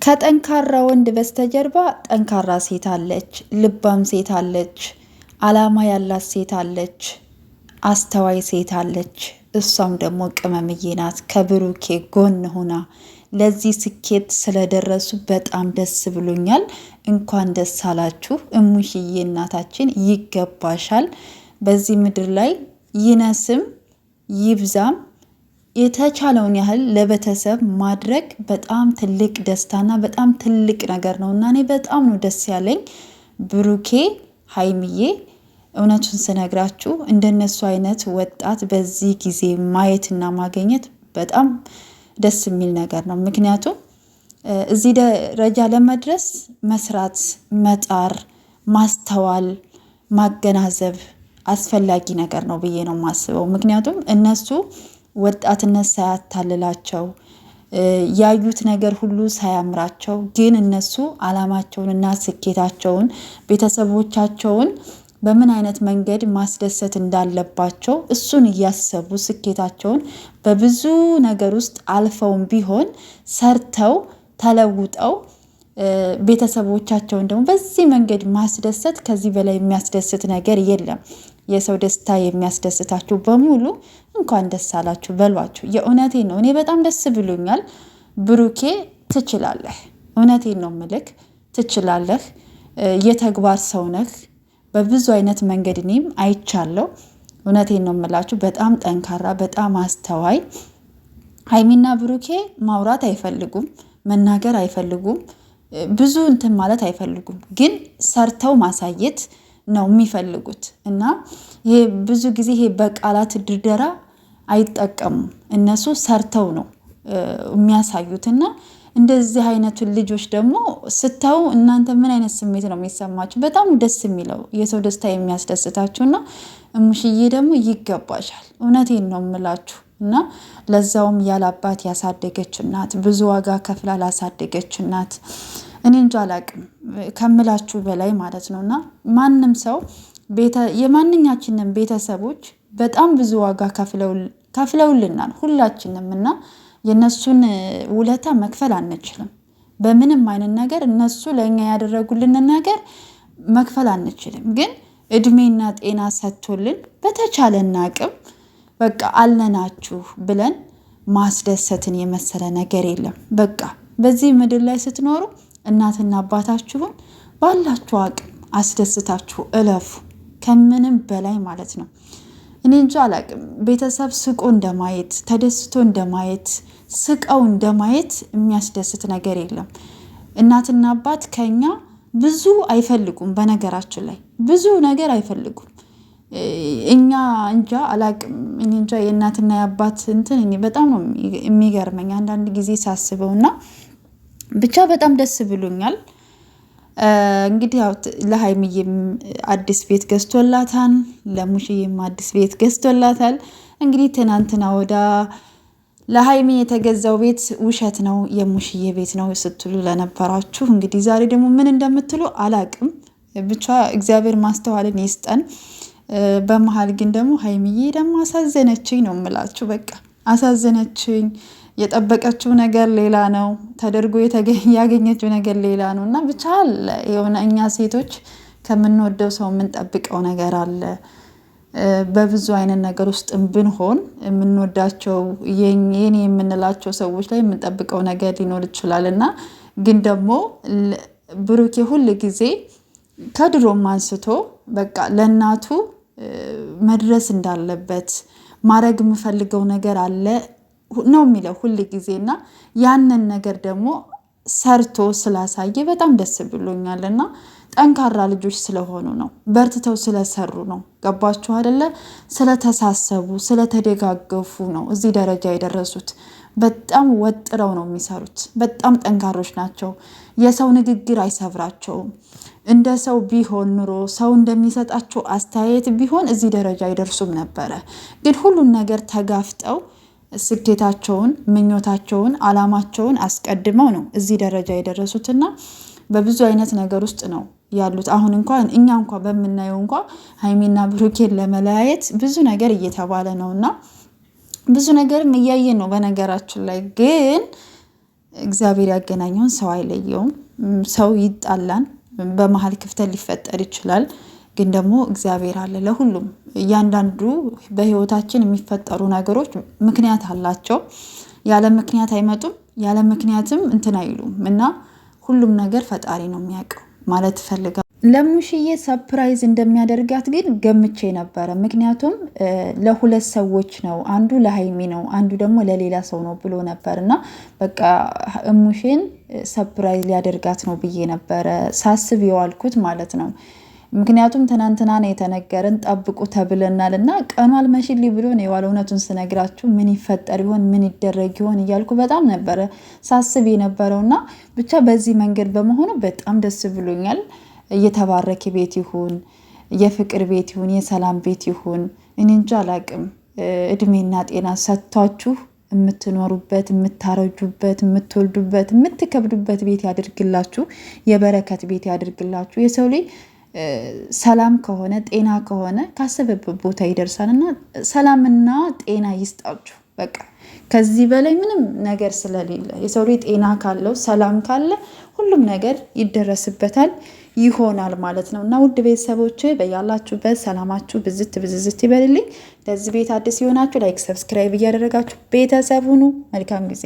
ከጠንካራ ወንድ በስተጀርባ ጠንካራ ሴት አለች፣ ልባም ሴት አለች፣ አላማ ያላት ሴት አለች፣ አስተዋይ ሴት አለች። እሷም ደግሞ ቅመምዬ ናት። ከብሩኬ ጎን ሆና ለዚህ ስኬት ስለደረሱ በጣም ደስ ብሎኛል። እንኳን ደስ አላችሁ እሙሽዬ፣ እናታችን ይገባሻል። በዚህ ምድር ላይ ይነስም ይብዛም የተቻለውን ያህል ለቤተሰብ ማድረግ በጣም ትልቅ ደስታና በጣም ትልቅ ነገር ነው እና እኔ በጣም ነው ደስ ያለኝ። ብሩኬ ሀይሚዬ፣ እውነቱን ስነግራችሁ እንደነሱ አይነት ወጣት በዚህ ጊዜ ማየትና ማግኘት በጣም ደስ የሚል ነገር ነው። ምክንያቱም እዚህ ደረጃ ለመድረስ መስራት፣ መጣር፣ ማስተዋል፣ ማገናዘብ አስፈላጊ ነገር ነው ብዬ ነው የማስበው። ምክንያቱም እነሱ ወጣትነት ሳያታልላቸው ያዩት ነገር ሁሉ ሳያምራቸው ግን እነሱ አላማቸውንና ስኬታቸውን ቤተሰቦቻቸውን በምን አይነት መንገድ ማስደሰት እንዳለባቸው እሱን እያሰቡ ስኬታቸውን በብዙ ነገር ውስጥ አልፈውም ቢሆን ሰርተው ተለውጠው ቤተሰቦቻቸውን ደግሞ በዚህ መንገድ ማስደሰት ከዚህ በላይ የሚያስደስት ነገር የለም። የሰው ደስታ የሚያስደስታችሁ በሙሉ እንኳን ደስ አላችሁ በሏችሁ። የእውነቴን ነው። እኔ በጣም ደስ ብሎኛል። ብሩኬ ትችላለህ። እውነቴን ነው ምልክ ትችላለህ። የተግባር ሰው ነህ። በብዙ አይነት መንገድ እኔም አይቻለሁ። እውነቴን ነው የምላችሁ። በጣም ጠንካራ፣ በጣም አስተዋይ። ሀይሚና ብሩኬ ማውራት አይፈልጉም፣ መናገር አይፈልጉም፣ ብዙ እንትን ማለት አይፈልጉም። ግን ሰርተው ማሳየት ነው የሚፈልጉት እና ይሄ ብዙ ጊዜ ይሄ በቃላት ድርደራ አይጠቀሙም። እነሱ ሰርተው ነው የሚያሳዩትና እንደዚህ አይነቱን ልጆች ደግሞ ስታዩ እናንተ ምን አይነት ስሜት ነው የሚሰማችሁ? በጣም ደስ የሚለው የሰው ደስታ የሚያስደስታችሁና እሙሽዬ ደግሞ ይገባሻል። እውነቴን ነው የምላችሁ እና ለዛውም ያላባት ያሳደገች እናት፣ ብዙ ዋጋ ከፍላ ላሳደገች እናት እኔ እንጃ አላቅም ከምላችሁ በላይ ማለት ነው። እና ማንም ሰው የማንኛችንም ቤተሰቦች በጣም ብዙ ዋጋ ከፍለውልናል ሁላችንም እና የነሱን ውለታ መክፈል አንችልም። በምንም አይነት ነገር እነሱ ለእኛ ያደረጉልንን ነገር መክፈል አንችልም። ግን እድሜና ጤና ሰጥቶልን በተቻለን አቅም በቃ አለናችሁ ብለን ማስደሰትን የመሰለ ነገር የለም። በቃ በዚህ ምድር ላይ ስትኖሩ እናትና አባታችሁን ባላችሁ አቅም አስደስታችሁ እለፉ። ከምንም በላይ ማለት ነው። እኔ እንጃ አላቅም። ቤተሰብ ስቆ እንደማየት፣ ተደስቶ እንደማየት፣ ስቀው እንደማየት የሚያስደስት ነገር የለም። እናትና አባት ከኛ ብዙ አይፈልጉም። በነገራችን ላይ ብዙ ነገር አይፈልጉም። እኛ እንጃ አላቅም። እኔ እንጃ የእናትና የአባት እንትን እኔ በጣም ነው የሚገርመኝ አንዳንድ ጊዜ ሳስበውና ብቻ በጣም ደስ ብሎኛል። እንግዲህ ያው ለሀይሚዬም አዲስ ቤት ገዝቶላታል፣ ለሙሽዬም አዲስ ቤት ገዝቶላታል። እንግዲህ ትናንትና ወዳ ለሀይሚ የተገዛው ቤት ውሸት ነው የሙሽዬ ቤት ነው ስትሉ ለነበራችሁ እንግዲህ ዛሬ ደግሞ ምን እንደምትሉ አላቅም። ብቻ እግዚአብሔር ማስተዋልን ይስጠን። በመሀል ግን ደግሞ ሀይሚዬ ደግሞ አሳዘነችኝ ነው የምላችሁ። በቃ አሳዘነችኝ። የጠበቀችው ነገር ሌላ ነው፣ ተደርጎ ያገኘችው ነገር ሌላ ነው እና ብቻ አለ የሆነ እኛ ሴቶች ከምንወደው ሰው የምንጠብቀው ነገር አለ። በብዙ አይነት ነገር ውስጥ ብንሆን የምንወዳቸው የኔ የምንላቸው ሰዎች ላይ የምንጠብቀው ነገር ሊኖር ይችላል እና ግን ደግሞ ብሩኬ ሁል ጊዜ ከድሮም አንስቶ በቃ ለእናቱ መድረስ እንዳለበት ማድረግ የምፈልገው ነገር አለ ነው የሚለው ሁል ጊዜና ያንን ነገር ደግሞ ሰርቶ ስላሳየ በጣም ደስ ብሎኛል። እና ጠንካራ ልጆች ስለሆኑ ነው፣ በርትተው ስለሰሩ ነው። ገባችሁ አይደለ? ስለተሳሰቡ ስለተደጋገፉ ነው እዚህ ደረጃ የደረሱት። በጣም ወጥረው ነው የሚሰሩት። በጣም ጠንካሮች ናቸው። የሰው ንግግር አይሰብራቸውም። እንደ ሰው ቢሆን ኑሮ ሰው እንደሚሰጣቸው አስተያየት ቢሆን እዚህ ደረጃ አይደርሱም ነበረ። ግን ሁሉን ነገር ተጋፍጠው ስኬታቸውን፣ ምኞታቸውን፣ አላማቸውን አስቀድመው ነው እዚህ ደረጃ የደረሱትና በብዙ አይነት ነገር ውስጥ ነው ያሉት። አሁን እንኳን እኛ እንኳን በምናየው እንኳን ሀይሚና ብሩኬን ለመለያየት ብዙ ነገር እየተባለ ነውና ብዙ ነገርም እያየን ነው። በነገራችን ላይ ግን እግዚአብሔር ያገናኘውን ሰው አይለየውም። ሰው ይጣላን፣ በመሀል ክፍተት ሊፈጠር ይችላል። ግን ደግሞ እግዚአብሔር አለ ለሁሉም። እያንዳንዱ በህይወታችን የሚፈጠሩ ነገሮች ምክንያት አላቸው። ያለ ምክንያት አይመጡም፣ ያለ ምክንያትም እንትን አይሉም እና ሁሉም ነገር ፈጣሪ ነው የሚያውቀው ማለት እፈልጋለሁ። ለሙሽዬ ሰርፕራይዝ እንደሚያደርጋት ግን ገምቼ ነበረ። ምክንያቱም ለሁለት ሰዎች ነው፣ አንዱ ለሀይሚ ነው፣ አንዱ ደግሞ ለሌላ ሰው ነው ብሎ ነበር እና በቃ እሙሽን ሰርፕራይዝ ሊያደርጋት ነው ብዬ ነበረ ሳስብ የዋልኩት ማለት ነው። ምክንያቱም ትናንትና ነው የተነገረን ጠብቁ ተብለናል እና ቀኑ አልመሽልኝ ብሎ ነው የዋለው። እውነቱን ስነግራችሁ ምን ይፈጠር ይሆን ምን ይደረግ ይሆን እያልኩ በጣም ነበረ ሳስብ የነበረውና ብቻ በዚህ መንገድ በመሆኑ በጣም ደስ ብሎኛል። እየተባረከ ቤት ይሁን፣ የፍቅር ቤት ይሁን፣ የሰላም ቤት ይሁን፣ እኔ እንጃ አላቅም። እድሜና ጤና ሰጥቷችሁ የምትኖሩበት፣ የምታረጁበት፣ የምትወልዱበት፣ የምትከብዱበት ቤት ያድርግላችሁ። የበረከት ቤት ያድርግላችሁ። የሰው ልጅ ሰላም ከሆነ ጤና ከሆነ ካሰበበት ቦታ ይደርሳል እና ሰላምና ጤና ይስጣችሁ። በቃ ከዚህ በላይ ምንም ነገር ስለሌለ የሰው ልጅ ጤና ካለው ሰላም ካለ ሁሉም ነገር ይደረስበታል ይሆናል ማለት ነው። እና ውድ ቤተሰቦች በያላችሁበት ሰላማችሁ ብዝት ብዝዝት ይበልልኝ። ለዚህ ቤት አዲስ የሆናችሁ ላይክ፣ ሰብስክራይብ እያደረጋችሁ ቤተሰብ ሁኑ። መልካም ጊዜ